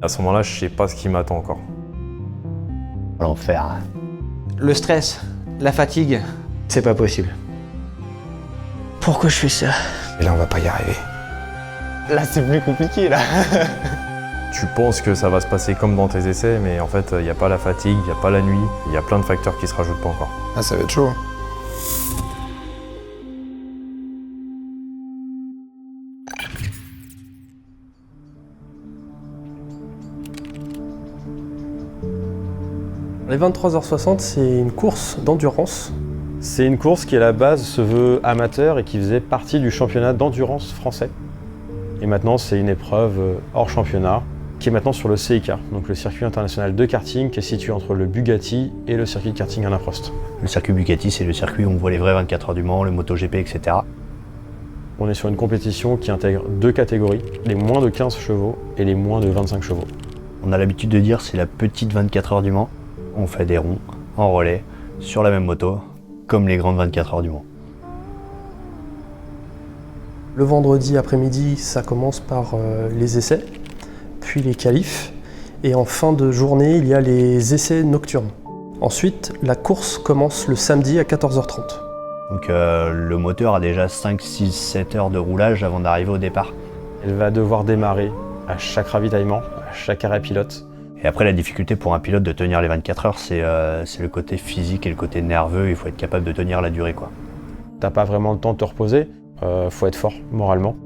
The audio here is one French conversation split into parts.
À ce moment-là, je sais pas ce qui m'attend encore. L'enfer. Le stress, la fatigue, c'est pas possible. Pourquoi je fais ça? Et là, on va pas y arriver. Là, c'est plus compliqué, là. Tu penses que ça va se passer comme dans tes essais, mais en fait, il n'y a pas la fatigue, il n'y a pas la nuit, il y a plein de facteurs qui se rajoutent pas encore. Ah, ça va être chaud. Les 23h60, c'est une course d'endurance. C'est une course qui à la base se veut amateur et qui faisait partie du championnat d'endurance français. Et maintenant c'est une épreuve hors championnat qui est maintenant sur le CIK, donc le circuit international de karting qui est situé entre le Bugatti et le circuit de karting Alain Prost. Le circuit Bugatti, c'est le circuit où on voit les vrais 24 heures du Mans, le MotoGP, etc. On est sur une compétition qui intègre deux catégories, les moins de 15 chevaux et les moins de 25 chevaux. On a l'habitude de dire c'est la petite 24 heures du Mans. On fait des ronds, en relais, sur la même moto, comme les grandes 24 heures du Mans. Le vendredi après-midi, ça commence par les essais, puis les qualifs, et en fin de journée, il y a les essais nocturnes. Ensuite, la course commence le samedi à 14h30. Donc le moteur a déjà 5, 6, 7 heures de roulage avant d'arriver au départ. Elle va devoir démarrer à chaque ravitaillement, à chaque arrêt pilote. Et après, la difficulté pour un pilote de tenir les 24 heures, c'est le côté physique et le côté nerveux. Il faut être capable de tenir la durée, quoi. T'as pas vraiment le temps de te reposer, faut être fort moralement.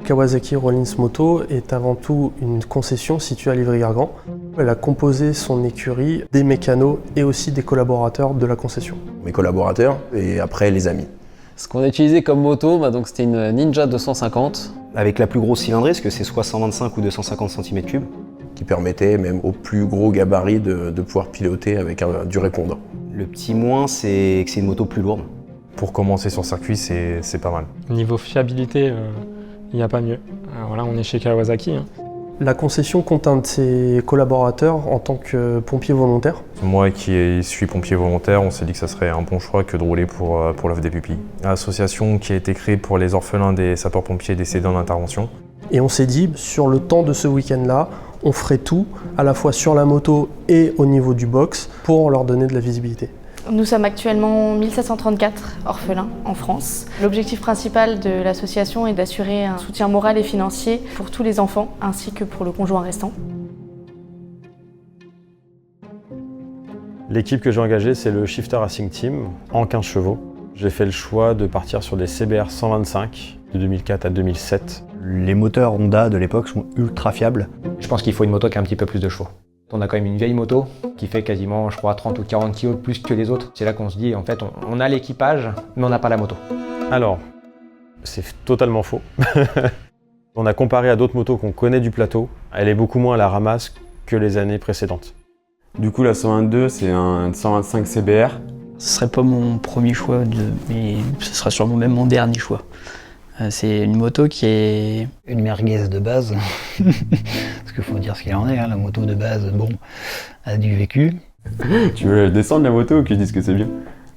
Kawasaki Rollins Moto est avant tout une concession située à Livry-Gargan. Elle a composé son écurie des mécanos et aussi des collaborateurs de la concession. Mes collaborateurs et après les amis. Ce qu'on a utilisé comme moto, donc c'était une Ninja 250. Avec la plus grosse cylindrée, parce que c'est soit 125 ou 250 cm3. Qui permettait même au plus gros gabarit de pouvoir piloter avec du répondant. Le petit moins, c'est que c'est une moto plus lourde. Pour commencer sur circuit, c'est pas mal. Niveau fiabilité, il n'y a pas mieux. Voilà, on est chez Kawasaki. La concession compte un de ses collaborateurs en tant que pompier volontaire. Moi qui suis pompier volontaire, on s'est dit que ça serait un bon choix que de rouler pour l'œuvre des pupilles. L'association qui a été créée pour les orphelins des sapeurs-pompiers décédés en intervention. Et on s'est dit, sur le temps de ce week-end-là, on ferait tout, à la fois sur la moto et au niveau du box, pour leur donner de la visibilité. Nous sommes actuellement 1734 orphelins en France. L'objectif principal de l'association est d'assurer un soutien moral et financier pour tous les enfants ainsi que pour le conjoint restant. L'équipe que j'ai engagée, c'est le Shifter Racing Team en 15 chevaux. J'ai fait le choix de partir sur des CBR 125 de 2004 à 2007. Les moteurs Honda de l'époque sont ultra fiables. Je pense qu'il faut une moto qui a un petit peu plus de chevaux. On a quand même une vieille moto qui fait quasiment, je crois, 30 ou 40 kg de plus que les autres. C'est là qu'on se dit, en fait, on a l'équipage, mais on n'a pas la moto. Alors, c'est totalement faux. On a comparé à d'autres motos qu'on connaît du plateau. Elle est beaucoup moins à la ramasse que les années précédentes. Du coup, la 122, c'est un 125 CBR. Ce serait pas mon premier choix, mais ce sera sûrement même mon dernier choix. C'est une moto qui est une merguez de base, parce qu'il faut dire ce qu'il en est, la moto de base, bon, a du vécu. Tu veux descendre la moto ou que je dise que c'est bien?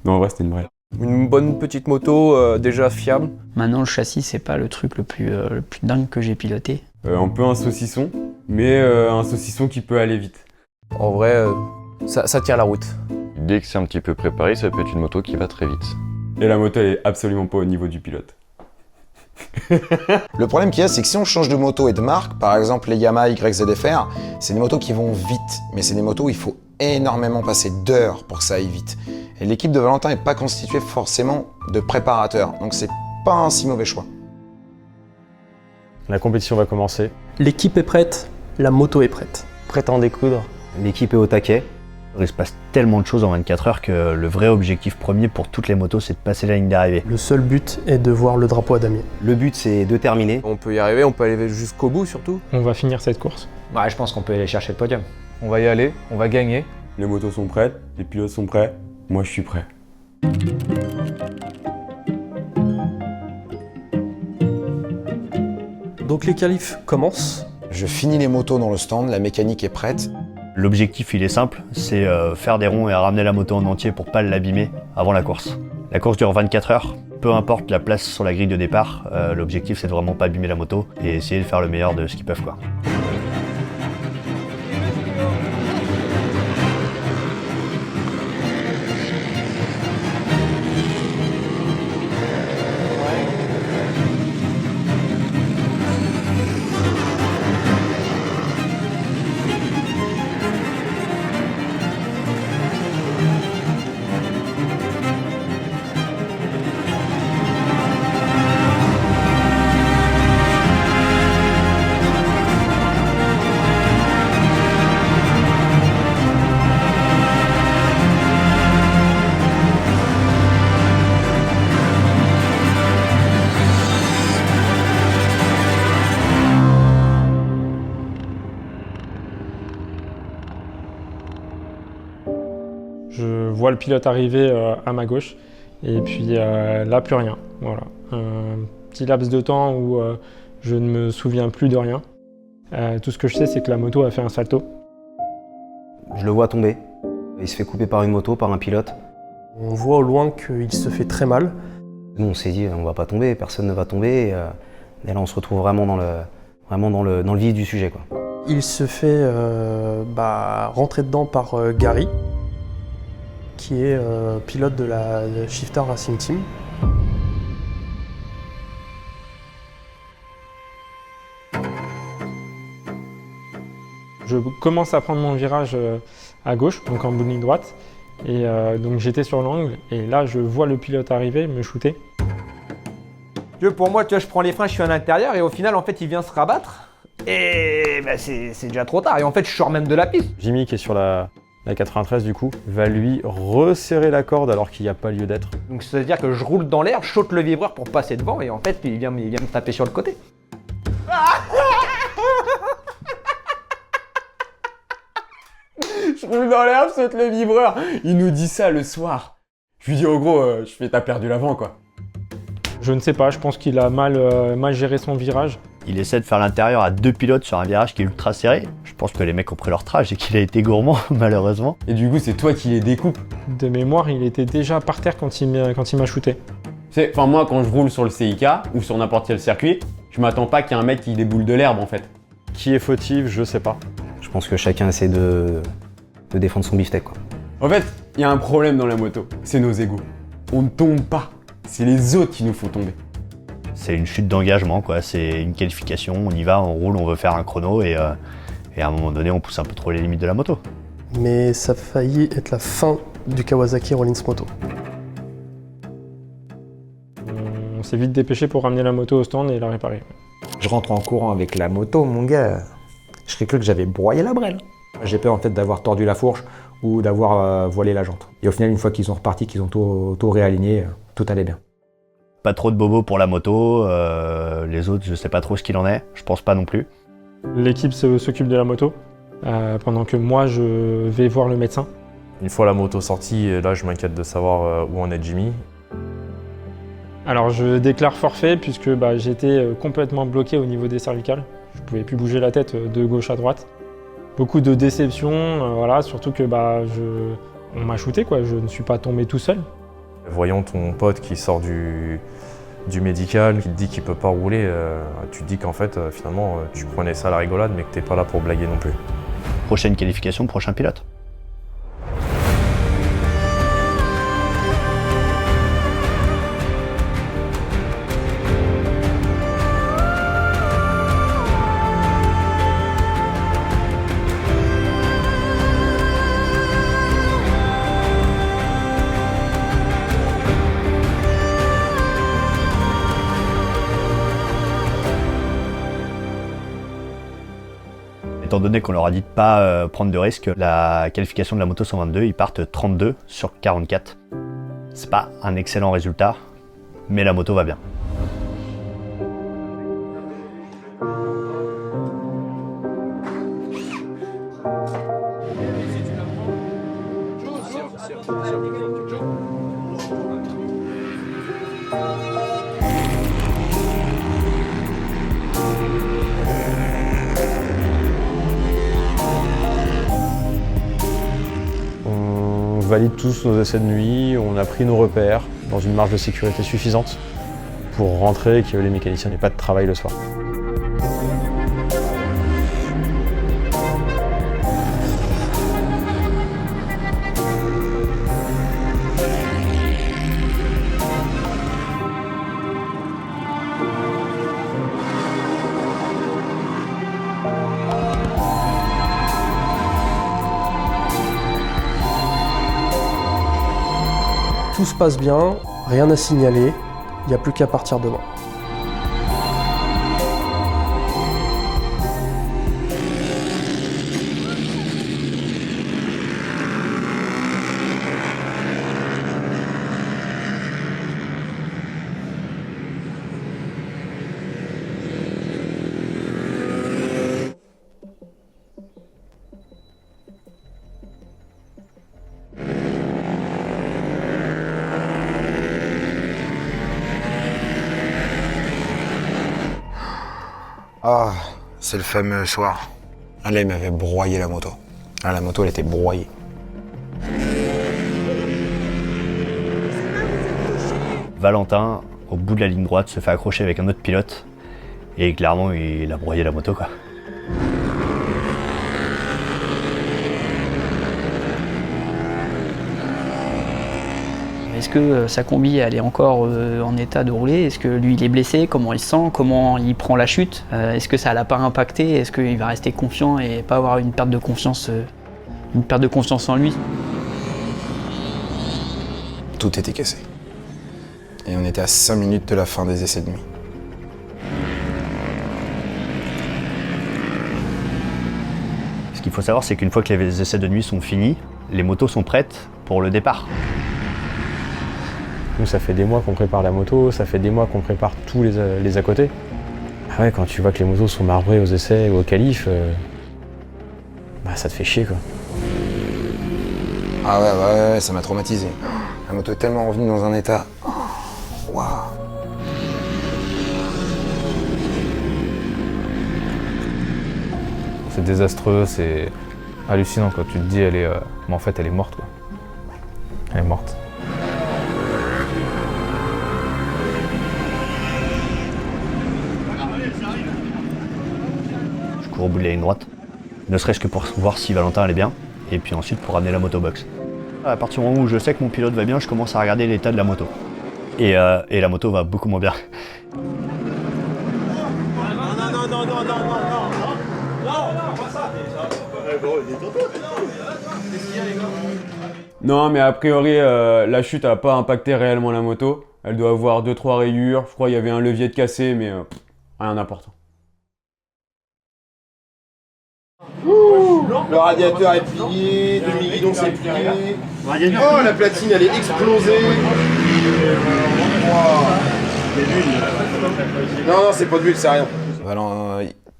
Non, en vrai, c'était une vraie. Une bonne petite moto, déjà fiable. Maintenant, le châssis, c'est pas le truc le plus dingue que j'ai piloté. Un peu un saucisson, mais un saucisson qui peut aller vite. En vrai, ça tient la route. Dès que c'est un petit peu préparé, ça peut être une moto qui va très vite. Et la moto, elle est absolument pas au niveau du pilote. Le problème qu'il y a, c'est que si on change de moto et de marque, par exemple les Yamaha YZF-R, c'est des motos qui vont vite, mais c'est des motos où il faut énormément passer d'heures pour que ça aille vite. Et l'équipe de Valentin n'est pas constituée forcément de préparateurs, donc c'est pas un si mauvais choix. La compétition va commencer. L'équipe est prête, la moto est prête. Prête à en découdre. L'équipe est au taquet. Il se passe tellement de choses en 24 heures que le vrai objectif premier pour toutes les motos, c'est de passer la ligne d'arrivée. Le seul but est de voir le drapeau à damier. Le but, c'est de terminer. On peut y arriver, on peut aller jusqu'au bout surtout. On va finir cette course. Ouais, je pense qu'on peut aller chercher le podium. On va y aller, on va gagner. Les motos sont prêtes, les pilotes sont prêts, moi je suis prêt. Donc les qualifs commencent. Je finis les motos dans le stand, la mécanique est prête. L'objectif, il est simple, c'est faire des ronds et ramener la moto en entier pour pas l'abîmer avant la course. La course dure 24 heures, peu importe la place sur la grille de départ, l'objectif c'est de vraiment pas abîmer la moto et essayer de faire le meilleur de ce qu'ils peuvent, quoi. Je vois le pilote arriver à ma gauche et puis là plus rien. Voilà. Un petit laps de temps où je ne me souviens plus de rien. Tout ce que je sais, c'est que la moto a fait un salto. Je le vois tomber. Il se fait couper par une moto, par un pilote. On voit au loin qu'il se fait très mal. Nous on s'est dit on va pas tomber, personne ne va tomber. Et là on se retrouve vraiment dans le vif du sujet, quoi. Il se fait rentrer dedans par Gary, qui est pilote de la Shifter Racing Team. Je commence à prendre mon virage à gauche, donc en bout de ligne droite. Et donc j'étais sur l'angle, et là je vois le pilote arriver, me shooter. Pour moi, tu vois, je prends les freins, je suis à l'intérieur, et au final, en fait, il vient se rabattre. Et bah, c'est déjà trop tard. Et en fait, je sors même de la piste. Jimmy, qui est sur la 93 du coup, va lui resserrer la corde alors qu'il n'y a pas lieu d'être. Donc c'est-à-dire que je roule dans l'air, je saute le vibreur pour passer devant, et en fait, il vient me taper sur le côté. Je roule dans l'air, je saute le vibreur. Il nous dit ça le soir. Je lui dis en gros, je fais t'as perdu l'avant, quoi. Je ne sais pas, je pense qu'il a mal géré son virage. Il essaie de faire l'intérieur à deux pilotes sur un virage qui est ultra serré. Je pense que les mecs ont pris leur trage et qu'il a été gourmand, malheureusement. Et du coup, c'est toi qui les découpes. De mémoire, il était déjà par terre quand il m'a shooté. Enfin, moi, quand je roule sur le CIK ou sur n'importe quel circuit, je m'attends pas qu'il y ait un mec qui déboule de l'herbe, en fait. Qui est fautif, je sais pas. Je pense que chacun essaie de défendre son beefsteak, quoi. En fait, il y a un problème dans la moto, c'est nos égos. On ne tombe pas, c'est les autres qui nous font tomber. C'est une chute d'engagement, quoi. C'est une qualification, on y va, on roule, on veut faire un chrono et à un moment donné, on pousse un peu trop les limites de la moto. Mais ça a failli être la fin du Kawasaki Rollins Moto. On s'est vite dépêché pour ramener la moto au stand et la réparer. Je rentre en courant avec la moto, mon gars. Je serais cru que j'avais broyé la brêle. J'ai peur en fait d'avoir tordu la fourche ou d'avoir voilé la jante. Et au final, une fois qu'ils sont repartis, qu'ils ont tout réaligné, tout allait bien. Pas trop de bobos pour la moto, les autres je sais pas trop ce qu'il en est, je pense pas non plus. L'équipe s'occupe de la moto, pendant que moi je vais voir le médecin. Une fois la moto sortie, là je m'inquiète de savoir où en est Jimmy. Alors je déclare forfait puisque j'étais complètement bloqué au niveau des cervicales. Je pouvais plus bouger la tête de gauche à droite. Beaucoup de déception, voilà, surtout que on m'a shooté, quoi. Je ne suis pas tombé tout seul. Voyant ton pote qui sort du médical, qui te dit qu'il peut pas rouler, tu te dis qu'en fait finalement tu prenais ça à la rigolade mais que t'es pas là pour blaguer non plus. Prochaine qualification, prochain pilote. Étant donné qu'on leur a dit de pas prendre de risques, la qualification de la moto 122, ils partent 32 sur 44. C'est pas un excellent résultat, mais la moto va bien. valide tous nos essais de nuit, on a pris nos repères dans une marge de sécurité suffisante pour rentrer et que les mécaniciens n'aient pas de travail le soir. Tout se passe bien, rien à signaler, il n'y a plus qu'à partir demain. Ah, c'est le fameux soir. Là, il m'avait broyé la moto. Ah, la moto, elle était broyée. Valentin, au bout de la ligne droite, se fait accrocher avec un autre pilote. Et clairement, il a broyé la moto, quoi. Est-ce que sa combi elle est encore en état de rouler? Est-ce que lui il est blessé? Comment il se sent? Comment il prend la chute? Est-ce que ça l'a pas impacté? Est-ce qu'il va rester confiant et pas avoir une perte de confiance en lui? Tout était cassé. Et on était à 5 minutes de la fin des essais de nuit. Ce qu'il faut savoir, c'est qu'une fois que les essais de nuit sont finis, les motos sont prêtes pour le départ. Nous, ça fait des mois qu'on prépare la moto, ça fait des mois qu'on prépare tous les à côté. Ah ouais, quand tu vois que les motos sont marbrées aux essais ou aux qualifs, bah ça te fait chier, quoi. Ah ouais, ça m'a traumatisé. La moto est tellement revenue dans un état... Waouh. C'est désastreux, c'est hallucinant, quoi. Tu te dis, mais en fait, elle est morte, quoi. Elle est morte. Je cours au bout de la ligne droite, ne serait-ce que pour voir si Valentin allait bien, et puis ensuite pour ramener la moto box. À partir du moment où je sais que mon pilote va bien, je commence à regarder l'état de la moto. Et la moto va beaucoup moins bien. Non, mais a priori, la chute a pas impacté réellement la moto. Elle doit avoir 2-3 rayures. Je crois qu'il y avait un levier de cassé, mais rien d'important. Le radiateur est plié, demi-guidon c'est plié. Oh, la platine elle est explosée. Non, c'est pas de bulle, c'est rien.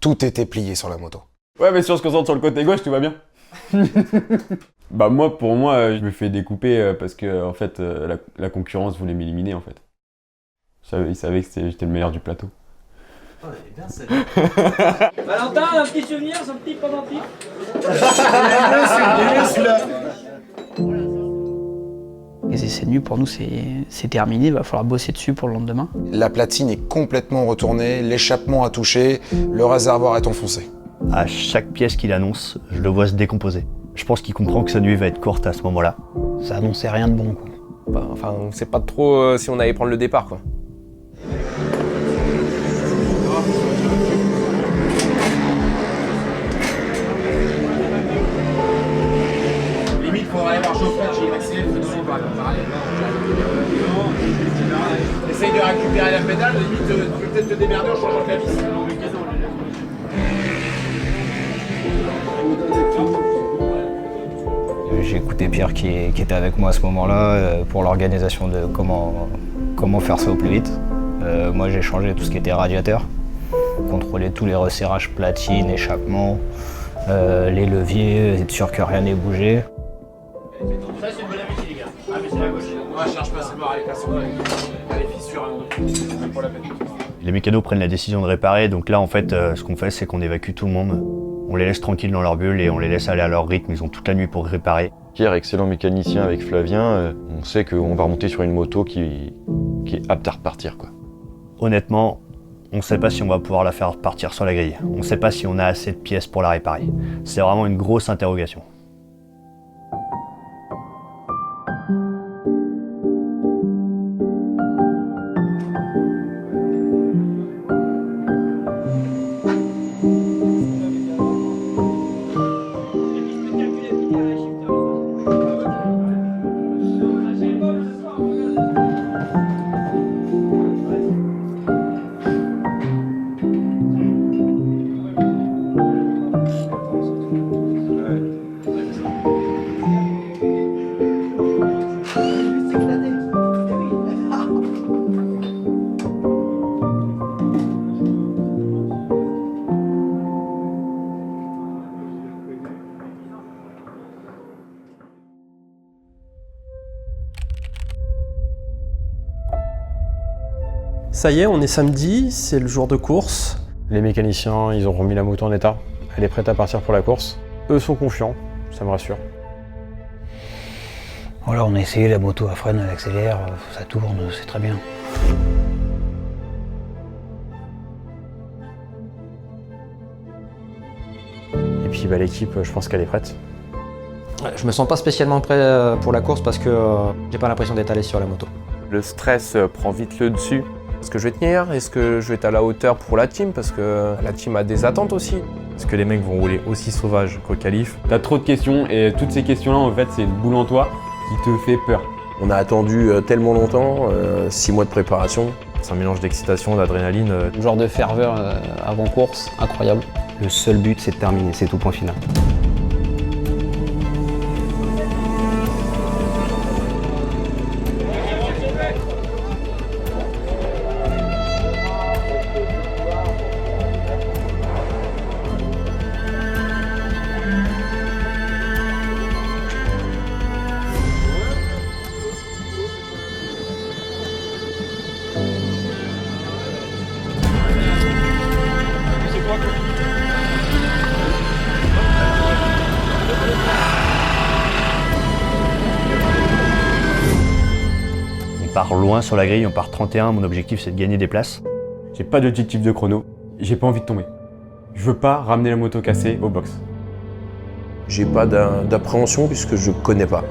Tout était plié sur la moto. Ouais, mais si on se concentre sur le côté gauche, tout va bien. Bah pour moi, je me fais découper parce que en fait, la concurrence voulait m'éliminer en fait. Ils savaient que j'étais le meilleur du plateau. Oh, elle est bien celle-là. Valentin, un petit souvenir, son petit pendentif. Les essais de nuit pour nous c'est terminé, il va falloir bosser dessus pour le lendemain. La platine est complètement retournée, l'échappement a touché, le réservoir est enfoncé. À chaque pièce qu'il annonce, je le vois se décomposer. Je pense qu'il comprend que sa nuit va être courte à ce moment-là. Ça annonçait rien de bon, quoi. Bah, enfin, on sait pas trop si on allait prendre le départ, quoi. Limite, faut aller voir chauffeur chez Maxime, essaye de récupérer la pédale, limite, tu peux peut-être te démerder en changeant de la vis. J'ai écouté Pierre qui était avec moi à ce moment-là pour l'organisation de comment faire ça au plus vite. Moi j'ai changé tout ce qui était radiateur, contrôler tous les resserrages platine, échappement, les leviers, être sûr que rien n'ait bougé. Ça c'est une bonne amitié les gars. Ah mais c'est la gauche. Ah je cherche pas, c'est mort, elle est cassée. Elle est fissure, c'est même pas la peine. Les mécanos prennent la décision de réparer, donc là en fait ce qu'on fait c'est qu'on évacue tout le monde. On les laisse tranquilles dans leur bulle et on les laisse aller à leur rythme, ils ont toute la nuit pour réparer. Pierre, excellent mécanicien avec Flavien, on sait qu'on va remonter sur une moto qui est apte à repartir, quoi. Honnêtement, on ne sait pas si on va pouvoir la faire partir sur la grille. On ne sait pas si on a assez de pièces pour la réparer. C'est vraiment une grosse interrogation. Ça y est, on est samedi, c'est le jour de course. Les mécaniciens, ils ont remis la moto en état. Elle est prête à partir pour la course. Eux sont confiants, ça me rassure. Voilà, on a essayé, la moto à freine, elle accélère, ça tourne, c'est très bien. Et puis l'équipe, je pense qu'elle est prête. Je me sens pas spécialement prêt pour la course parce que j'ai pas l'impression d'être allé sur la moto. Le stress prend vite le dessus. Est-ce que je vais tenir? Est-ce que je vais être à la hauteur pour la team? Parce que la team a des attentes aussi. Est-ce que les mecs vont rouler aussi sauvage qu'au qualif? T'as trop de questions et toutes ces questions-là, en fait, c'est une boule en toi qui te fait peur. On a attendu tellement longtemps, 6 mois de préparation. C'est un mélange d'excitation, d'adrénaline. Genre de ferveur avant course, incroyable. Le seul but, c'est de terminer, c'est tout, point final. On part loin sur la grille, on part 31, mon objectif c'est de gagner des places. J'ai pas d'objectif de chrono, j'ai pas envie de tomber. Je veux pas ramener la moto cassée au box. J'ai pas d'appréhension puisque je connais pas.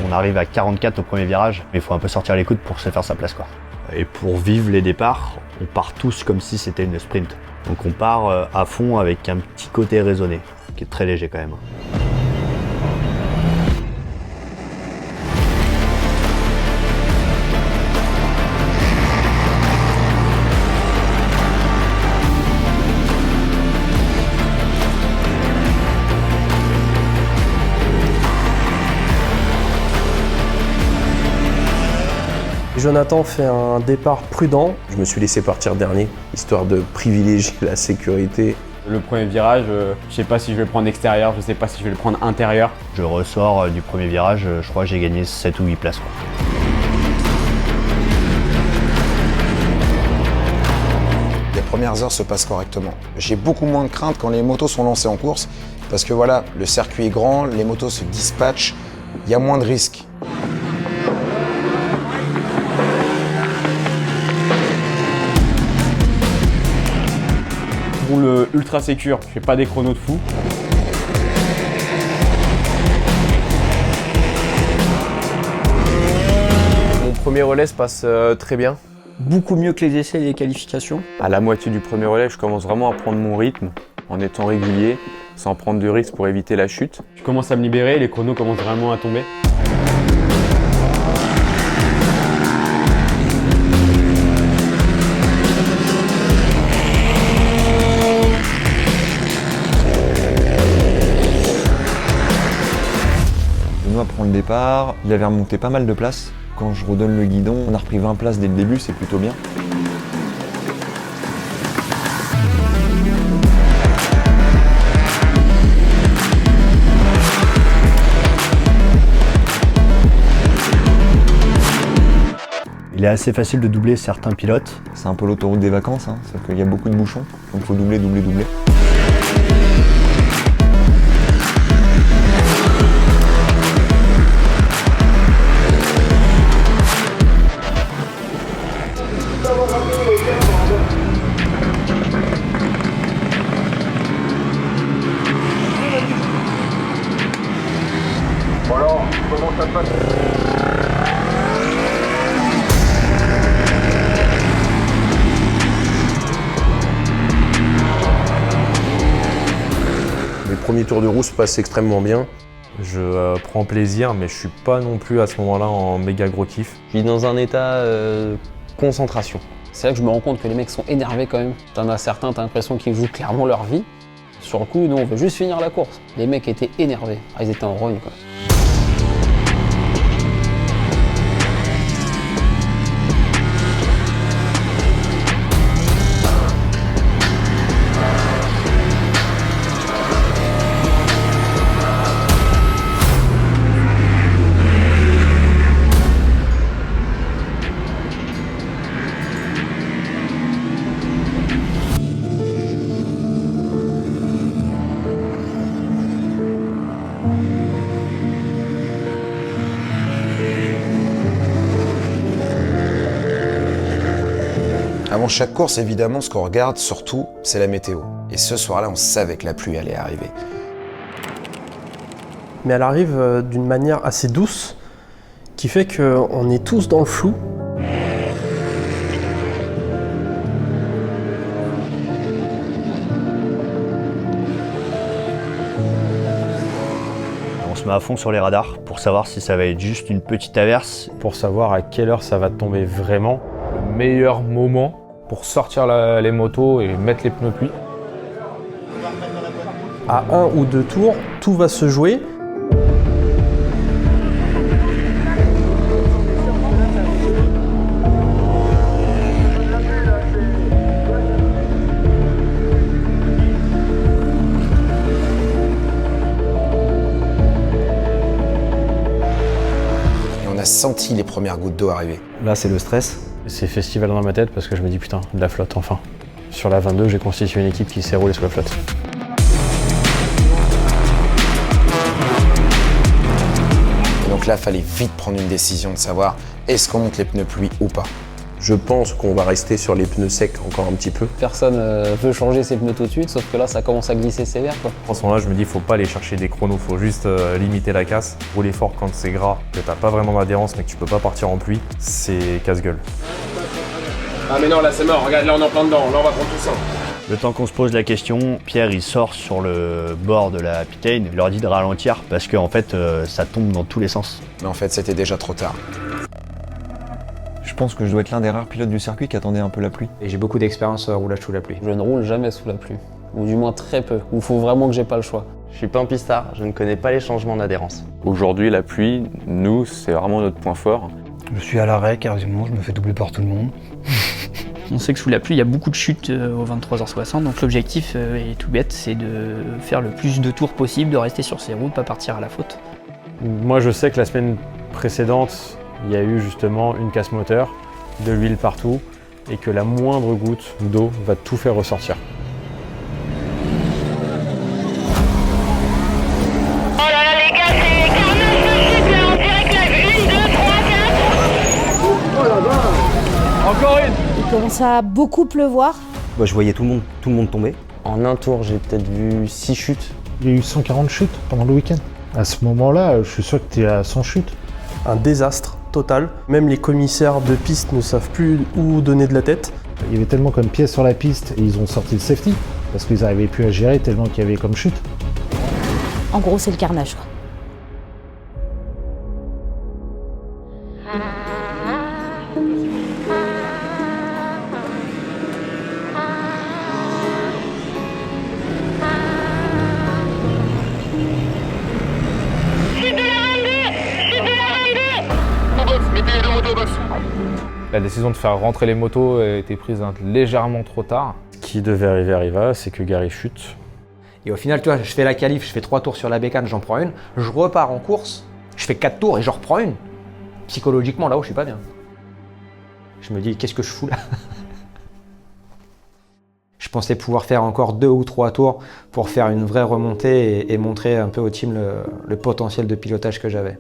On arrive à 44 au premier virage, mais il faut un peu sortir les coudes pour se faire sa place, quoi. Et pour vivre les départs, on part tous comme si c'était une sprint. Donc on part à fond avec un petit côté raisonné, qui est très léger quand même. Jonathan fait un départ prudent. Je me suis laissé partir dernier, histoire de privilégier la sécurité. Le premier virage, je sais pas si je vais le prendre extérieur, je sais pas si je vais le prendre intérieur. Je ressors du premier virage, je crois que j'ai gagné 7 ou 8 places, quoi. Les premières heures se passent correctement. J'ai beaucoup moins de crainte quand les motos sont lancées en course, parce que voilà, le circuit est grand, les motos se dispatchent, il y a moins de risques. Je roule ultra sécure, je fais pas des chronos de fou. Mon premier relais se passe très bien. Beaucoup mieux que les essais et les qualifications. À la moitié du premier relais, je commence vraiment à prendre mon rythme, en étant régulier, sans prendre de risques pour éviter la chute. Je commence à me libérer, les chronos commencent vraiment à tomber. Benoît prend le départ, il avait remonté pas mal de places. Quand je redonne le guidon, on a repris 20 places dès le début, c'est plutôt bien. Il est assez facile de doubler certains pilotes. C'est un peu l'autoroute des vacances, hein, sauf qu'il y a beaucoup de bouchons, donc il faut doubler, doubler, doubler. Bon alors, comment ça se passe? Les premiers tours de roue se passent extrêmement bien. Je prends plaisir, mais je suis pas non plus à ce moment-là en méga gros kiff. Je suis dans un état concentration. C'est là que je me rends compte que les mecs sont énervés quand même. T'en as certains, t'as l'impression qu'ils jouent clairement leur vie. Sur le coup, nous on veut juste finir la course. Les mecs étaient énervés. Ah, ils étaient en rogne quoi. Avant chaque course, évidemment, ce qu'on regarde surtout, c'est la météo. Et ce soir-là, on savait que la pluie allait arriver. Mais elle arrive d'une manière assez douce, qui fait qu'on est tous dans le flou. On se met à fond sur les radars pour savoir si ça va être juste une petite averse. Pour savoir à quelle heure ça va tomber vraiment. Le meilleur moment pour sortir les motos et mettre les pneus pluie. À 1 ou 2 tours, tout va se jouer. Et on a senti les premières gouttes d'eau arriver. Là, c'est le stress. C'est festival dans ma tête parce que je me dis putain, de la flotte enfin. Sur la 22, j'ai constitué une équipe qui s'est roulée sous la flotte. Et donc là, il fallait vite prendre une décision de savoir est-ce qu'on monte les pneus pluie ou pas. Je pense qu'on va rester sur les pneus secs encore un petit peu. Personne veut changer ses pneus tout de suite, sauf que là ça commence à glisser sévère quoi. À ce moment-là, je me dis, faut pas aller chercher des chronos, faut juste limiter la casse. Rouler fort quand c'est gras, que t'as pas vraiment d'adhérence, mais que tu peux pas partir en pluie, c'est casse-gueule. Ah mais non, là c'est mort, regarde, là on est en plein dedans, là on va prendre tout ça. Le temps qu'on se pose la question, Pierre il sort sur le bord de la pitane, il leur dit de ralentir parce qu'en fait ça tombe dans tous les sens. Mais en fait, c'était déjà trop tard. Je pense que je dois être l'un des rares pilotes du circuit qui attendait un peu la pluie. Et j'ai beaucoup d'expérience à roulage sous la pluie. Je ne roule jamais sous la pluie, ou du moins très peu, où il faut vraiment que j'ai pas le choix. Je suis pas un pistard, je ne connais pas les changements d'adhérence. Aujourd'hui, la pluie, nous, c'est vraiment notre point fort. Je suis à l'arrêt quasiment, je me fais doubler par tout le monde. On sait que sous la pluie, il y a beaucoup de chutes aux 23h60, donc l'objectif est tout bête, c'est de faire le plus de tours possible, de rester sur ses routes, pas partir à la faute. Moi je sais que la semaine précédente, il y a eu justement une casse moteur, de l'huile partout, et que la moindre goutte d'eau va tout faire ressortir. Oh là là les gars, c'est carnage de chute là, on dirait que la 1, 2, 3, 4. Oh la vache. Encore une. Il commence à beaucoup pleuvoir. Bah, je voyais tout le monde tomber. En un tour, j'ai peut-être vu 6 chutes. Il y a eu 140 chutes pendant le week-end. À ce moment-là, je suis sûr que tu es à 100 chutes. Un désastre total. Même les commissaires de piste ne savent plus où donner de la tête. Il y avait tellement comme pièces sur la piste et ils ont sorti le safety parce qu'ils n'arrivaient plus à gérer tellement qu'il y avait comme chute. En gros, c'est le carnage, quoi. La décision de faire rentrer les motos a été prise légèrement trop tard. Ce qui devait arriver arriva, c'est que Gary chute. Et au final, tu vois, je fais la qualif, je fais 3 tours sur la bécane, j'en prends une. Je repars en course, je fais 4 tours et j'en reprends une. Psychologiquement, là-haut, je suis pas bien. Je me dis, qu'est-ce que je fous là? Je pensais pouvoir faire encore 2 ou 3 tours pour faire une vraie remontée et montrer un peu au team le potentiel de pilotage que j'avais.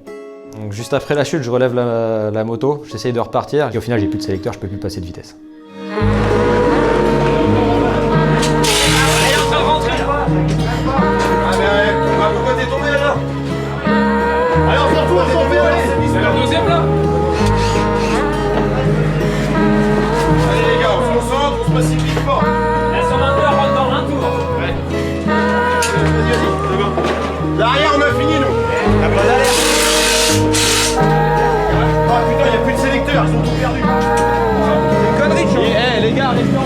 Donc juste après la chute, je relève la moto, j'essaye de repartir et au final j'ai plus de sélecteur, je peux plus passer de vitesse. Pourquoi t'es tombé alors? Allez, on s'en fout, c'est leur deuxième là. Allez les gars, on se concentre, on se précipite pas. La 122 rentre dans un tour. Ouais. Vas-y, c'est bon. Derrière, on a fini nous. T'as pas d'alerte. Ah putain, y'a plus de sélecteurs, ils ont tout perdu. C'est une connerie, tu vois. Eh les gars, restez en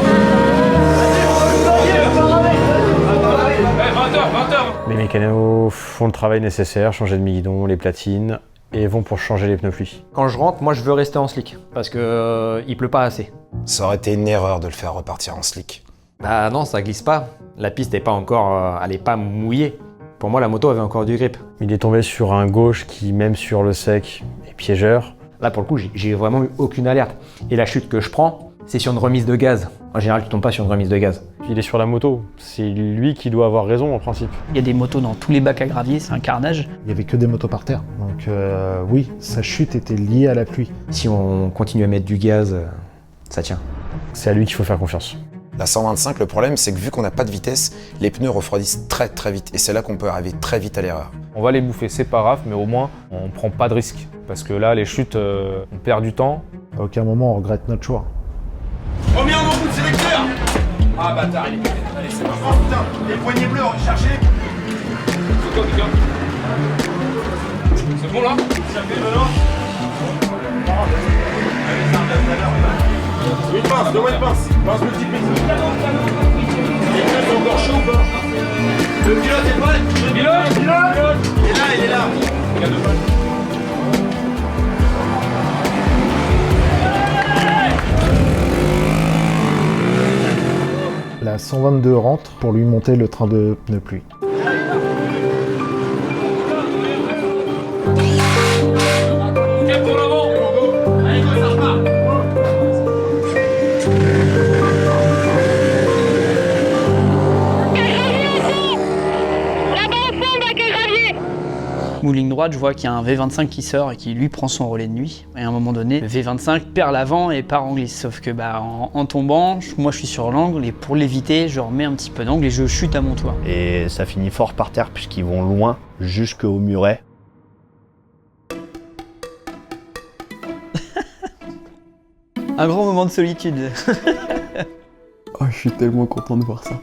Les mécanos font le travail nécessaire, changer de mi-guidon, les platines, et vont pour changer les pneus pluie. Quand je rentre, moi je veux rester en slick, parce que il pleut pas assez. Ça aurait été une erreur de le faire repartir en slick. Bah non, ça glisse pas. La piste est pas encore, elle est pas mouillée. Pour moi, la moto avait encore du grip. Il est tombé sur un gauche qui, même sur le sec, est piégeur. Là, pour le coup, j'ai vraiment eu aucune alerte. Et la chute que je prends, c'est sur une remise de gaz. En général, tu tombes pas sur une remise de gaz. Il est sur la moto. C'est lui qui doit avoir raison, en principe. Il y a des motos dans tous les bacs à gravier, c'est un carnage. Il y avait que des motos par terre. Donc oui, sa chute était liée à la pluie. Si on continue à mettre du gaz, ça tient. C'est à lui qu'il faut faire confiance. La 125, le problème, c'est que vu qu'on n'a pas de vitesse, les pneus refroidissent très très vite. Et c'est là qu'on peut arriver très vite à l'erreur. On va les bouffer, c'est pas grave, mais au moins, on prend pas de risque. Parce que là, les chutes, on perd du temps. À aucun moment, on regrette notre choix. Combien en bout de sélecteur? Ah bâtard, il est... Allez, c'est pas grave, putain. Les poignées bleues, recherchez. C'est quoi, les gars? C'est bon, là? Ça fait maintenant? Allez, ça regarde tout à l'heure. Une pince, donne-moi une pince. Pince multiple. Les pneus sont encore chauds ou pas? Le pilote est prêt? Pilote! Il est là, il est là. Regarde de pas. La 122 rentre pour lui monter le train de pneus pluie. Cap pour l'avant. Allez, go, ça repart. Ou ligne droite, je vois qu'il y a un V25 qui sort et qui lui prend son relais de nuit. Et à un moment donné, le V25 perd l'avant et part en glisse. Sauf que en tombant, moi je suis sur l'angle et pour l'éviter, je remets un petit peu d'angle et je chute à mon toit. Et ça finit fort par terre puisqu'ils vont loin jusqu'au muret. Un grand moment de solitude. Oh, je suis tellement content de voir ça.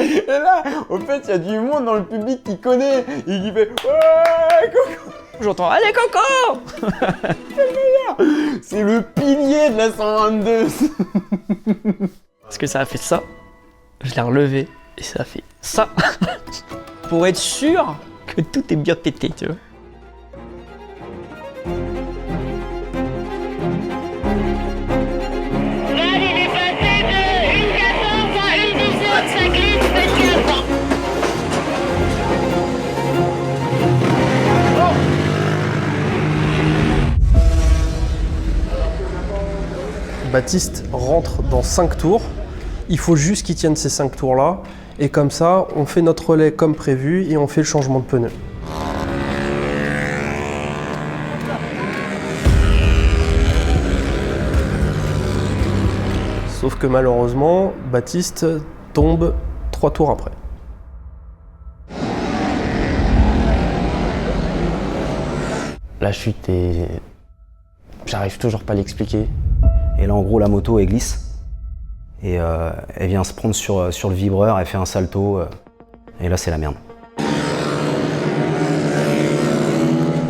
Et là, au fait, il y a du monde dans le public qui connaît et qui fait ouais, Coco. J'entends allez Coco. C'est le pilier de la 122. Parce que ça a fait ça, je l'ai relevé et ça a fait ça. Pour être sûr que tout est bien pété, tu vois. Baptiste rentre dans 5 tours. Il faut juste qu'il tienne ces 5 tours-là. Et comme ça, on fait notre relais comme prévu et on fait le changement de pneu. Sauf que malheureusement, Baptiste tombe 3 tours après. La chute est... J'arrive toujours pas à l'expliquer. Et là, en gros, la moto, elle glisse. Et elle vient se prendre sur le vibreur, elle fait un salto. Et là, c'est la merde.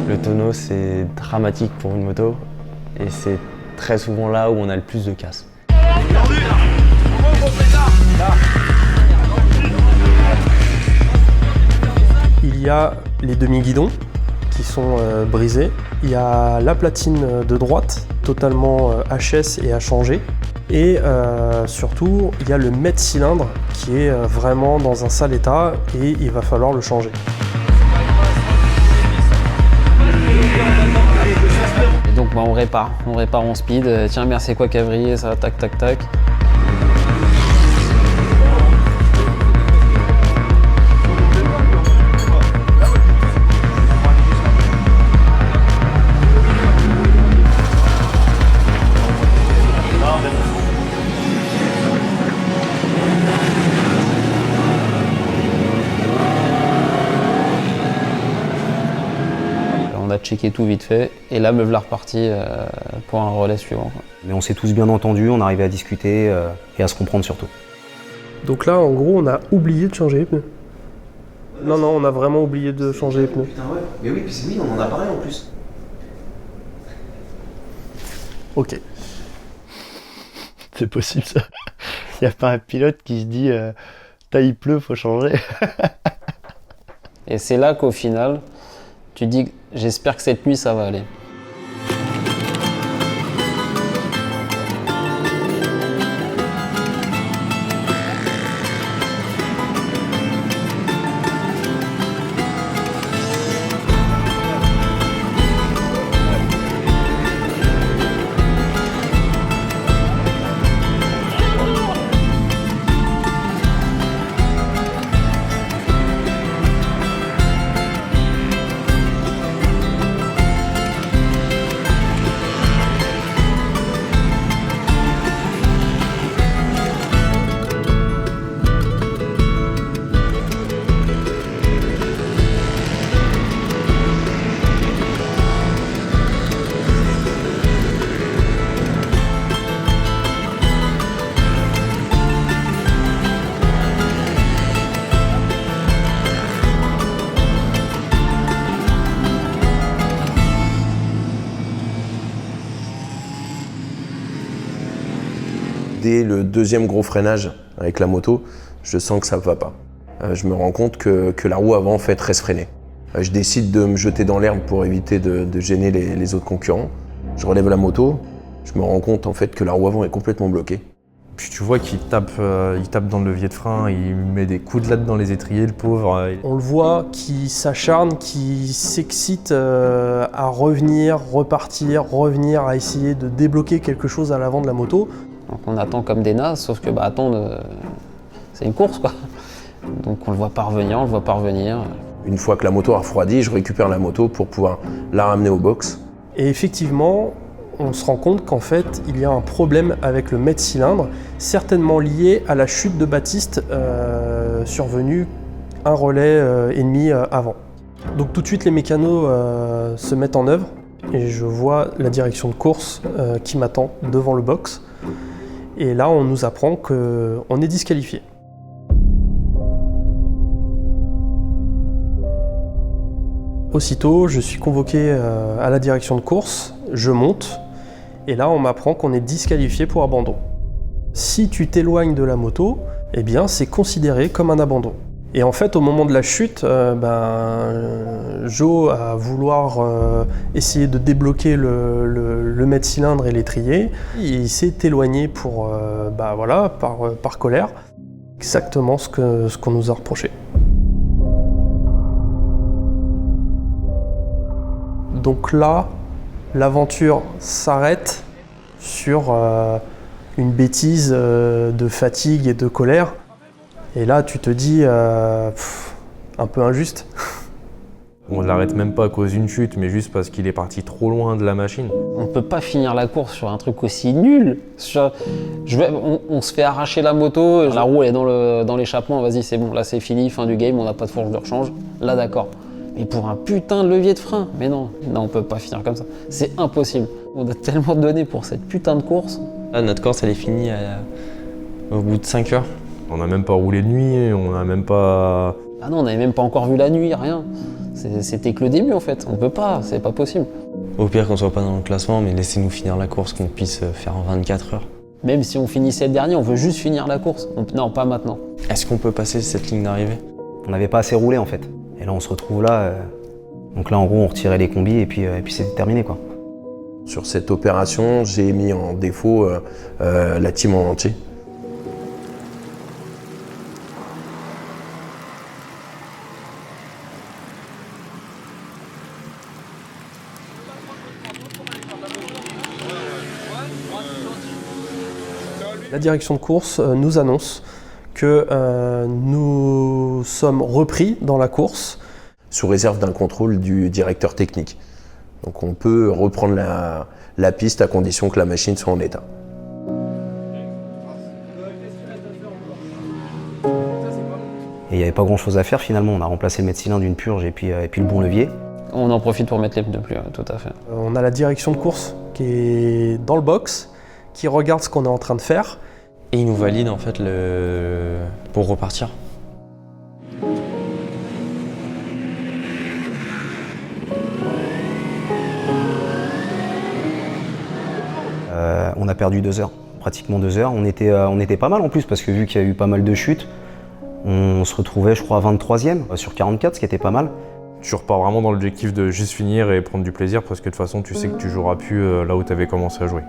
Le tonneau, c'est dramatique pour une moto. Et c'est très souvent là où on a le plus de casse. Il y a les demi-guidons qui sont brisés. Il y a la platine de droite, totalement HS et à changer. Et surtout, il y a le mètre cylindre qui est vraiment dans un sale état et il va falloir le changer. Et donc on répare en speed. Tiens, merde, c'est quoi qui a vrillé, ça, tac, tac, tac. On a checké tout vite fait, et là, me voilà reparti pour un relais suivant. Mais on s'est tous bien entendus, on arrivait à discuter et à se comprendre surtout. Donc là, en gros, on a oublié de changer les pneus. Non, on a vraiment oublié de changer les pneus. Putain ouais, mais oui, puis oui, on en a parlé en plus. Ok. C'est possible ça. Il n'y a pas un pilote qui se dit il pleut, faut changer. Et c'est là qu'au final, tu dis, j'espère que cette nuit, ça va aller. Dès le deuxième gros freinage avec la moto, je sens que ça ne va pas. Je me rends compte que la roue avant en fait reste freinée. Je décide de me jeter dans l'herbe pour éviter de gêner les autres concurrents. Je relève la moto, je me rends compte en fait que la roue avant est complètement bloquée. Puis tu vois qu'il tape dans le levier de frein, il met des coups de latte dans les étriers, le pauvre. On le voit qui s'acharne, qui s'excite à revenir, repartir, revenir, à essayer de débloquer quelque chose à l'avant de la moto. Donc on attend comme des nazes, sauf que attendre, c'est une course quoi. Donc on le voit pas revenir, Une fois que la moto a refroidi, je récupère la moto pour pouvoir la ramener au box. Et effectivement, on se rend compte qu'en fait, il y a un problème avec le mètre cylindre, certainement lié à la chute de Baptiste survenue un relais et demi avant. Donc tout de suite, les mécanos se mettent en œuvre et je vois la direction de course qui m'attend devant le box. Et là, on nous apprend qu'on est disqualifié. Aussitôt, je suis convoqué à la direction de course, je monte, et là, on m'apprend qu'on est disqualifié pour abandon. Si tu t'éloignes de la moto, eh bien, c'est considéré comme un abandon. Et en fait, au moment de la chute, Joe a vouloir essayer de débloquer le mètre cylindre et l'étrier. Il s'est éloigné pour, par colère. Exactement ce qu'on nous a reproché. Donc là, l'aventure s'arrête sur une bêtise de fatigue et de colère. Et là, tu te dis, un peu injuste. On ne l'arrête même pas à cause d'une chute, mais juste parce qu'il est parti trop loin de la machine. On peut pas finir la course sur un truc aussi nul. On se fait arracher la moto, la roue elle est dans l'échappement, vas-y c'est bon, là c'est fini, fin du game, on n'a pas de fourche de rechange. Là d'accord. Mais pour un putain de levier de frein, mais non, on peut pas finir comme ça. C'est impossible. On a tellement donné pour cette putain de course. Là, notre course elle est finie au bout de 5 heures. On n'a même pas roulé de nuit, on n'a même pas... Ah non, on n'avait même pas encore vu la nuit, rien. C'était que le début en fait, on peut pas, c'est pas possible. Au pire qu'on soit pas dans le classement, mais laissez-nous finir la course, qu'on puisse faire en 24 heures. Même si on finissait le dernier, on veut juste finir la course. Non, pas maintenant. Est-ce qu'on peut passer cette ligne d'arrivée? On n'avait pas assez roulé en fait. Et là on se retrouve là. Donc là en gros on retirait les combis et puis c'était terminé quoi. Sur cette opération, j'ai mis en défaut la team en entier. La direction de course nous annonce que nous sommes repris dans la course. Sous réserve d'un contrôle du directeur technique. Donc on peut reprendre la piste à condition que la machine soit en état. Et il n'y avait pas grand chose à faire finalement, on a remplacé le mètre-cylindre d'une purge et puis le bon levier. On en profite pour mettre les pneus plus, tout à fait. On a la direction de course qui est dans le box, qui regarde ce qu'on est en train de faire. Et il nous valide en fait pour repartir. On a perdu 2 heures, pratiquement 2 heures. On était pas mal en plus parce que vu qu'il y a eu pas mal de chutes, on se retrouvait je crois 23e sur 44, ce qui était pas mal. Tu repars vraiment dans l'objectif de juste finir et prendre du plaisir parce que de toute façon tu sais que tu joueras plus là où tu avais commencé à jouer.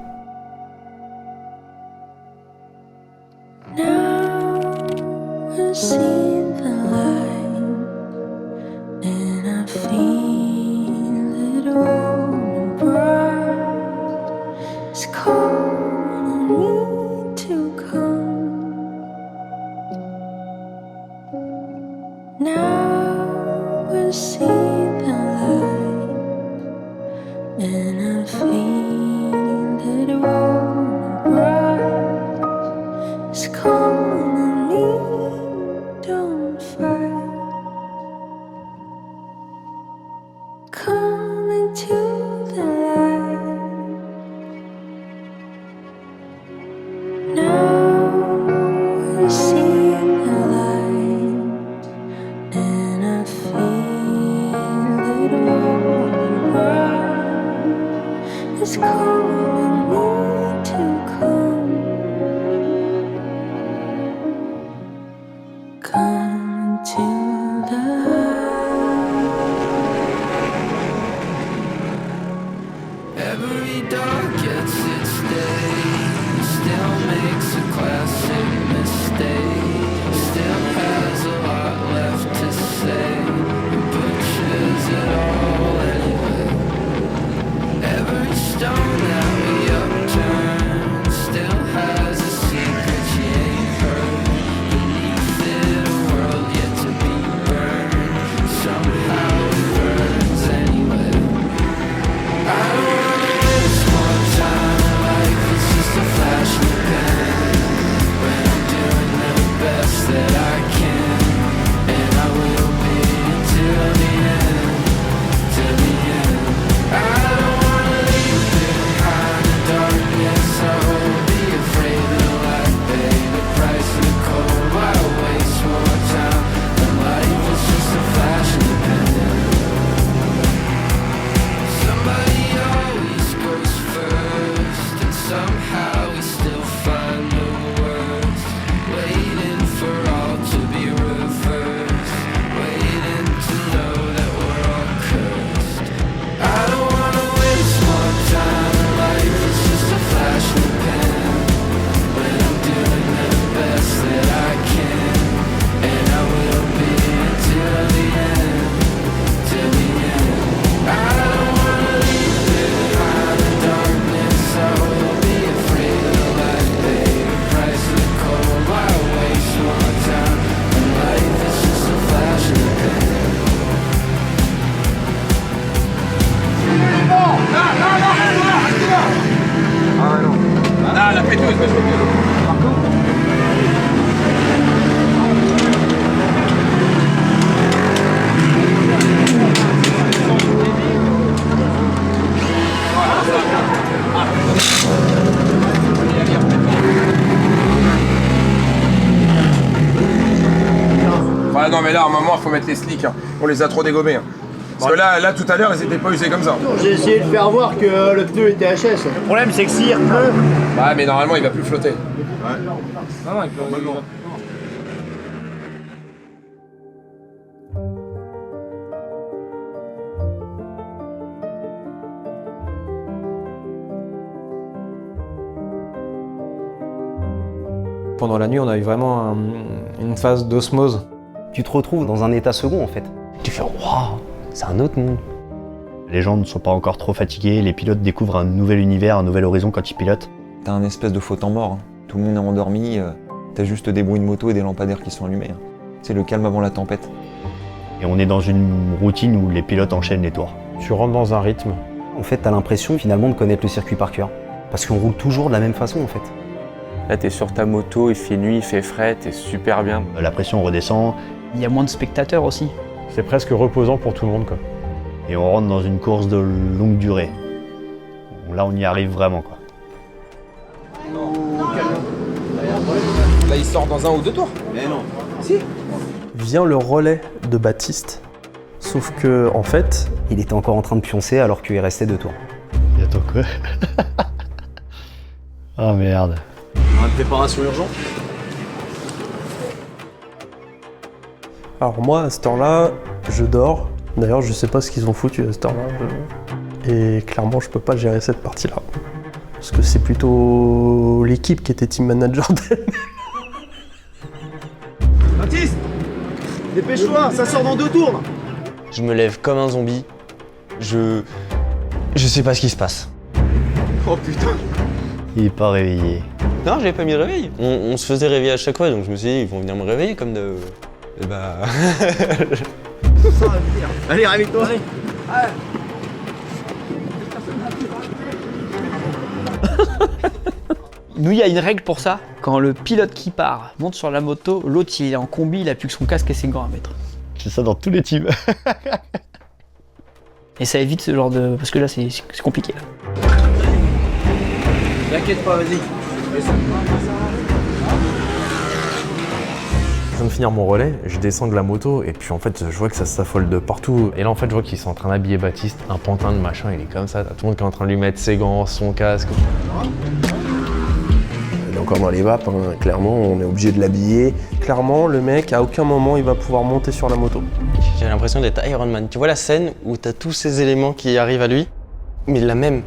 Ah non mais là à un moment il faut mettre les slicks, hein. On les a trop dégommés. Hein. Parce que là tout à l'heure ils étaient pas usés comme ça. J'ai essayé de faire voir que le pneu était HS. Le problème c'est que s'il pleut. Ouais mais normalement il va plus flotter. Ouais. Non, il pleut. Pendant la nuit, on a eu vraiment une phase d'osmose. Tu te retrouves dans un état second en fait. Tu fais waouh, c'est un autre monde. Les gens ne sont pas encore trop fatigués, les pilotes découvrent un nouvel univers, un nouvel horizon quand ils pilotent. T'as un espèce de faux temps mort, hein. Tout le monde est endormi, t'as juste des bruits de moto et des lampadaires qui sont allumés. Hein. C'est le calme avant la tempête. Et on est dans une routine où les pilotes enchaînent les tours. Tu rentres dans un rythme. En fait, t'as l'impression finalement de connaître le circuit par cœur. Parce qu'on roule toujours de la même façon en fait. Là, t'es sur ta moto, il fait nuit, il fait frais, t'es super bien. La pression redescend. Il y a moins de spectateurs aussi. C'est presque reposant pour tout le monde, quoi. Et on rentre dans une course de longue durée. Là, on y arrive vraiment, quoi. Là, il sort dans un ou deux tours. Mais non. Si. Vient le relais de Baptiste, sauf que, en fait... Il était encore en train de pioncer alors qu'il restait 2 tours. Bientôt quoi? Oh merde. Une préparation urgente. Alors moi, à cette heure-là, je dors. D'ailleurs, je sais pas ce qu'ils ont foutu à cette heure-là. Et clairement, je peux pas gérer cette partie-là. Parce que c'est plutôt l'équipe qui était team manager d'elle. Baptiste, dépêche-toi, ça sort dans 2 tours. Je me lève comme un zombie. Je sais pas ce qui se passe. Oh putain. Il est pas réveillé. Non, j'avais pas mis le réveil. On se faisait réveiller à chaque fois, donc je me suis dit, ils vont venir me réveiller comme de... Et bah... Allez, réveille-toi. Allez. Nous, il y a une règle pour ça. Quand le pilote qui part monte sur la moto, l'autre, il est en combi, il a plus que son casque et ses gants à mettre. C'est ça dans tous les teams. Et ça évite ce genre de... Parce que là, c'est compliqué. Là. T'inquiète pas, vas-y. Je viens de finir mon relais, je descends de la moto et puis en fait je vois que ça s'affole de partout. Et là en fait je vois qu'ils sont en train d'habiller Baptiste, un pantin de machin, il est comme ça, t'as tout le monde qui est en train de lui mettre ses gants, son casque. Il est encore dans les vapes, hein. Clairement on est obligé de l'habiller. Clairement, le mec, à aucun moment, il va pouvoir monter sur la moto. J'ai l'impression d'être Iron Man. Tu vois la scène où t'as tous ces éléments qui arrivent à lui, mais là même,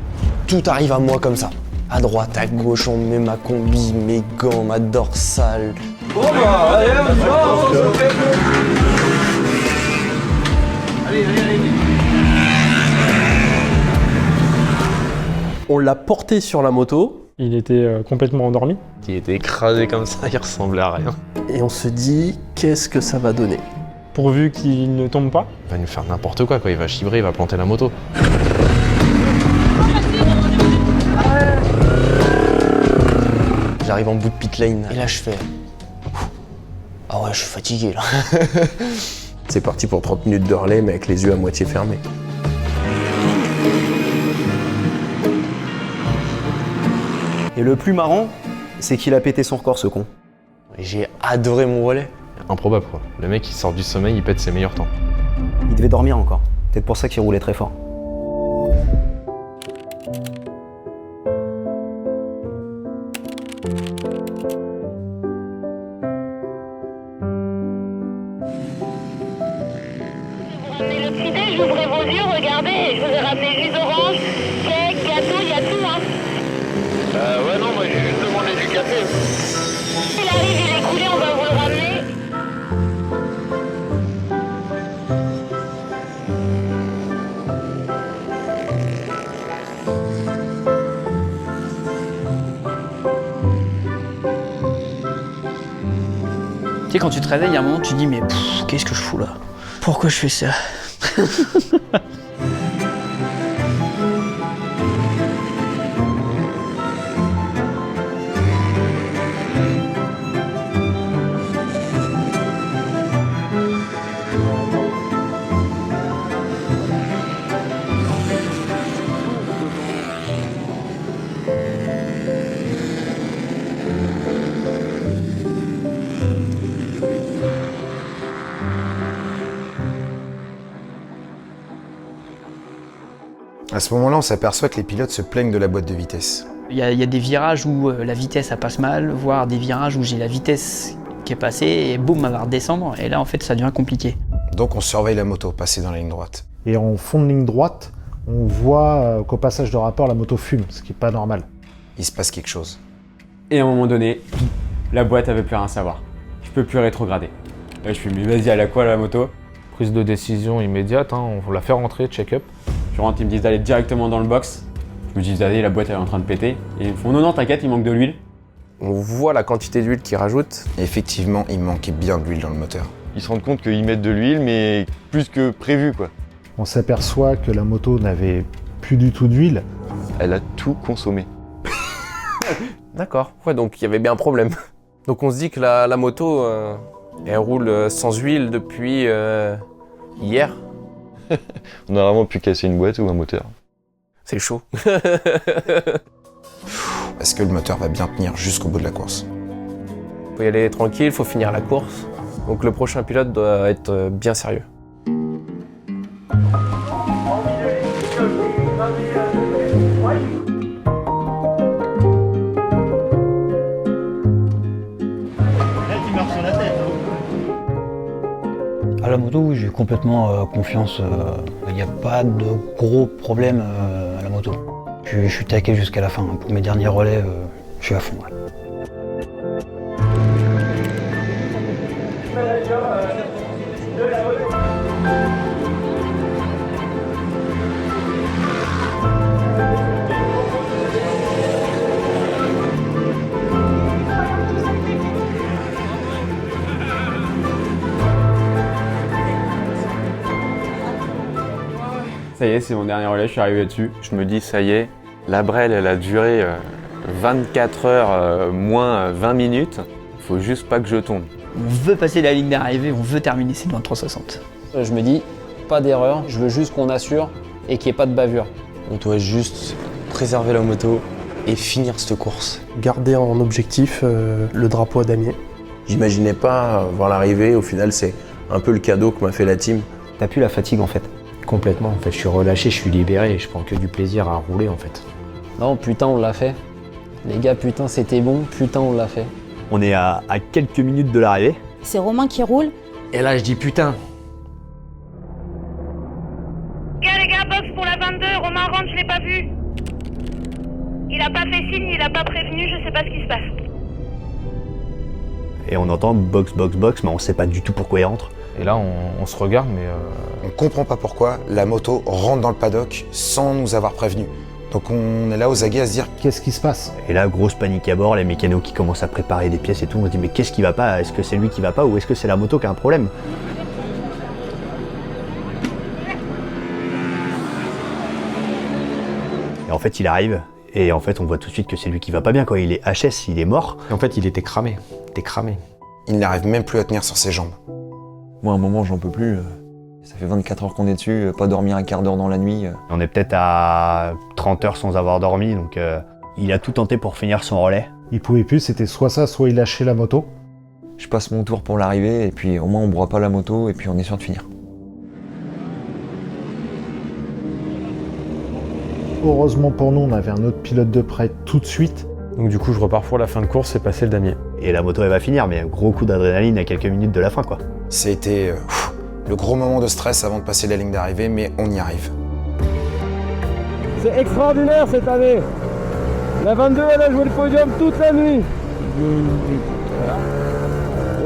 tout arrive à moi comme ça. À droite, à gauche, on met ma combi, mes gants, ma dorsale. Bon bah, allez, on y va, on se fait. Allez. On l'a porté sur la moto. Il était complètement endormi. Il était écrasé comme ça, il ressemblait à rien. Et on se dit, qu'est-ce que ça va donner? Pourvu qu'il ne tombe pas. Il va nous faire n'importe quoi, il va chibrer, il va planter la moto. J'arrive en bout de pit lane et là je fais... Ah ouais, je suis fatigué là. C'est parti pour 30 minutes de relais mais avec les yeux à moitié fermés. Et le plus marrant, c'est qu'il a pété son record ce con. J'ai adoré mon relais. Improbable quoi. Le mec il sort du sommeil, il pète ses meilleurs temps. Il devait dormir encore. Peut-être pour ça qu'il roulait très fort. Le petit déj, ouvrez vos yeux, regardez, je vous ai ramené jus d'orange, cake, gâteau, il y a tout, hein. Ouais, non, moi j'ai juste demandé du café. Il arrive, il est coulé, on va vous le ramener. Tu sais, quand tu te réveilles, il y a un moment, tu te dis, mais qu'est-ce que je fous là? Pourquoi je fais ça? À ce moment-là, on s'aperçoit que les pilotes se plaignent de la boîte de vitesse. Il y a des virages où la vitesse, elle passe mal, voire des virages où j'ai la vitesse qui est passée et boum, elle va redescendre. Et là, en fait, ça devient compliqué. Donc on surveille la moto passer dans la ligne droite. Et en fond de ligne droite, on voit qu'au passage de rapport, la moto fume, ce qui n'est pas normal. Il se passe quelque chose. Et à un moment donné, La boîte, elle veut plus rien savoir. Je peux plus rétrograder. Là, je fais, mais vas-y, elle a quoi la moto? Prise de décision immédiate, hein, on la fait rentrer, check-up. Je rentre, ils me disent d'aller directement dans le box. Je me dis, allez, la boîte elle est en train de péter. Et ils me font, non, non, t'inquiète, il manque de l'huile. On voit la quantité d'huile qu'ils rajoutent. Et effectivement, il manquait bien d'huile dans le moteur. Ils se rendent compte qu'ils mettent de l'huile, mais plus que prévu, quoi. On s'aperçoit que la moto n'avait plus du tout d'huile. Elle a tout consommé. D'accord, ouais, donc il y avait bien un problème. Donc on se dit que la moto, elle roule sans huile depuis hier. On a vraiment pu casser une boîte ou un moteur. C'est chaud. Est-ce que le moteur va bien tenir jusqu'au bout de la course? Faut y aller tranquille, faut finir la course. Donc le prochain pilote doit être bien sérieux. À la moto, oui, j'ai complètement confiance. Il n'y a pas de gros problèmes à la moto. Je suis taqué jusqu'à la fin. Pour mes derniers relais, je suis à fond. Ouais. Ça y est, c'est mon dernier relais, je suis arrivé dessus. Je me dis, ça y est, la brêle, elle a duré 24 heures moins 20 minutes. Faut juste pas que je tombe. On veut passer la ligne d'arrivée, on veut terminer cette 2360. Je me dis, pas d'erreur, je veux juste qu'on assure et qu'il n'y ait pas de bavure. On doit juste préserver la moto et finir cette course. Garder en objectif le drapeau à damier. J'imaginais pas voir l'arrivée, au final c'est un peu le cadeau que m'a fait la team. T'as plus la fatigue en fait. Complètement, en fait, je suis relâché, je suis libéré, je prends que du plaisir à rouler en fait. Non, putain, on l'a fait. Les gars, putain, c'était bon, putain, on l'a fait. On est à quelques minutes de l'arrivée. C'est Romain qui roule. Et là, je dis putain. Les gars, box pour la 22, Romain rentre, je l'ai pas vu. Il a pas fait signe, il a pas prévenu, je sais pas ce qui se passe. Et on entend box, box, box, mais on sait pas du tout pourquoi il rentre. Et là, on se regarde, mais... On comprend pas pourquoi la moto rentre dans le paddock sans nous avoir prévenu. Donc on est là aux aguets à se dire qu'est-ce qui se passe? Et là, grosse panique à bord, les mécanos qui commencent à préparer des pièces et tout. On se dit mais qu'est-ce qui va pas? Est-ce que c'est lui qui va pas ou est-ce que c'est la moto qui a un problème? Et en fait, il arrive et en fait, on voit tout de suite que c'est lui qui va pas bien quoi. Il est HS, il est mort. Et en fait, il était cramé. il n'arrive même plus à tenir sur ses jambes. Moi, à un moment, j'en peux plus. Ça fait 24 heures qu'on est dessus, pas dormir un quart d'heure dans la nuit. On est peut-être à 30 heures sans avoir dormi, donc il a tout tenté pour finir son relais. Il pouvait plus, c'était soit ça, soit il lâchait la moto. Je passe mon tour pour l'arrivée, et puis au moins on broie pas la moto, et puis on est sûr de finir. Heureusement pour nous, on avait un autre pilote de près tout de suite. Donc du coup, je repars pour la fin de course et passer le damier. Et la moto, elle va finir, mais gros coup d'adrénaline à quelques minutes de la fin, quoi. C'était le gros moment de stress avant de passer la ligne d'arrivée, mais on y arrive. C'est extraordinaire cette année. La 22, elle a joué le podium toute la nuit.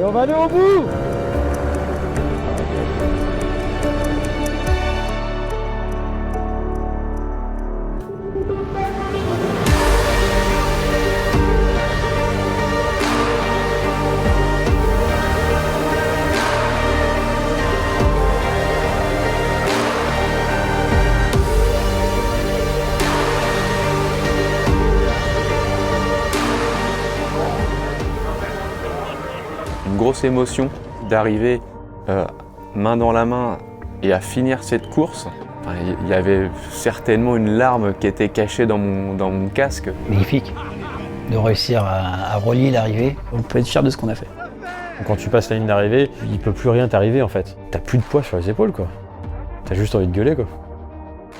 Et on va aller au bout. Une grosse émotion d'arriver main dans la main et à finir cette course. Enfin, il y avait certainement une larme qui était cachée dans mon casque. Magnifique de réussir à relier l'arrivée. On peut être fier de ce qu'on a fait. Quand tu passes la ligne d'arrivée, il peut plus rien t'arriver en fait. T'as plus de poids sur les épaules quoi. T'as juste envie de gueuler quoi.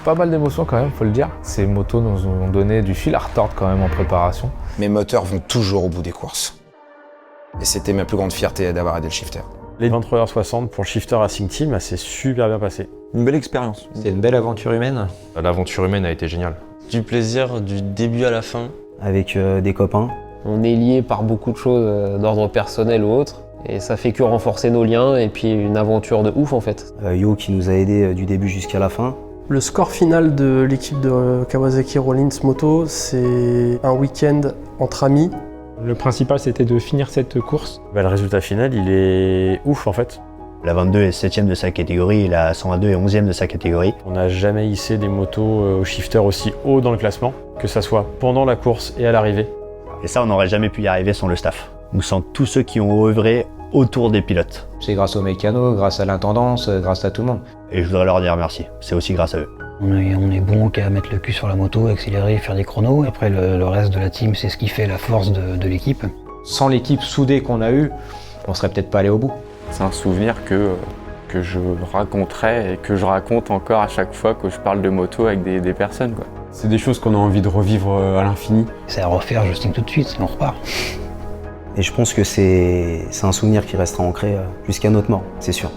Pas mal d'émotions quand même, faut le dire. Ces motos nous ont donné du fil à retordre quand même en préparation. Mes moteurs vont toujours au bout des courses. Et c'était ma plus grande fierté d'avoir aidé le shifter. Les 23h60 pour le Shifter Racing Team, c'est super bien passé. Une belle expérience. C'est une belle aventure humaine. L'aventure humaine a été géniale. Du plaisir du début à la fin. Avec des copains, On est liés par beaucoup de choses d'ordre personnel ou autre. Et ça fait que renforcer nos liens et puis une aventure de ouf en fait. Yo qui nous a aidés du début jusqu'à la fin. Le score final de l'équipe de Kawasaki Rollins Moto, c'est un week-end entre amis. Le principal, c'était de finir cette course. Le résultat final, il est ouf en fait. La 22 est 7ème de sa catégorie et la 122 est 11ème de sa catégorie. On n'a jamais hissé des motos au shifter aussi haut dans le classement, que ça soit pendant la course et à l'arrivée. Et ça, on n'aurait jamais pu y arriver sans le staff. Ou sans tous ceux qui ont œuvré autour des pilotes. C'est grâce aux mécanos, grâce à l'intendance, grâce à tout le monde. Et je voudrais leur dire merci, c'est aussi grâce à eux. On est bon qu'à mettre le cul sur la moto, accélérer, faire des chronos. Après, le reste de la team, c'est ce qui fait la force de l'équipe. Sans l'équipe soudée qu'on a eue, on serait peut-être pas allé au bout. C'est un souvenir que je raconterai et que je raconte encore à chaque fois que je parle de moto avec des personnes, quoi. C'est des choses qu'on a envie de revivre à l'infini. C'est à refaire, je signe tout de suite, on repart. Et je pense que c'est un souvenir qui restera ancré jusqu'à notre mort, c'est sûr.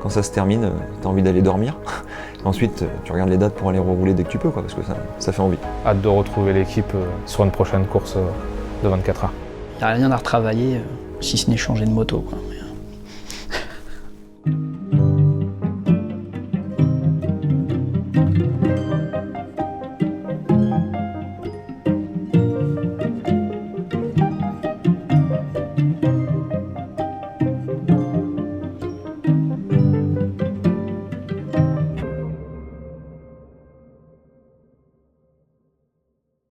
Quand ça se termine, t'as envie d'aller dormir. Ensuite, tu regardes les dates pour aller rerouler dès que tu peux, quoi, parce que ça fait envie. Hâte de retrouver l'équipe sur une prochaine course de 24 heures. Il n'y a rien à retravailler, si ce n'est changer de moto, quoi.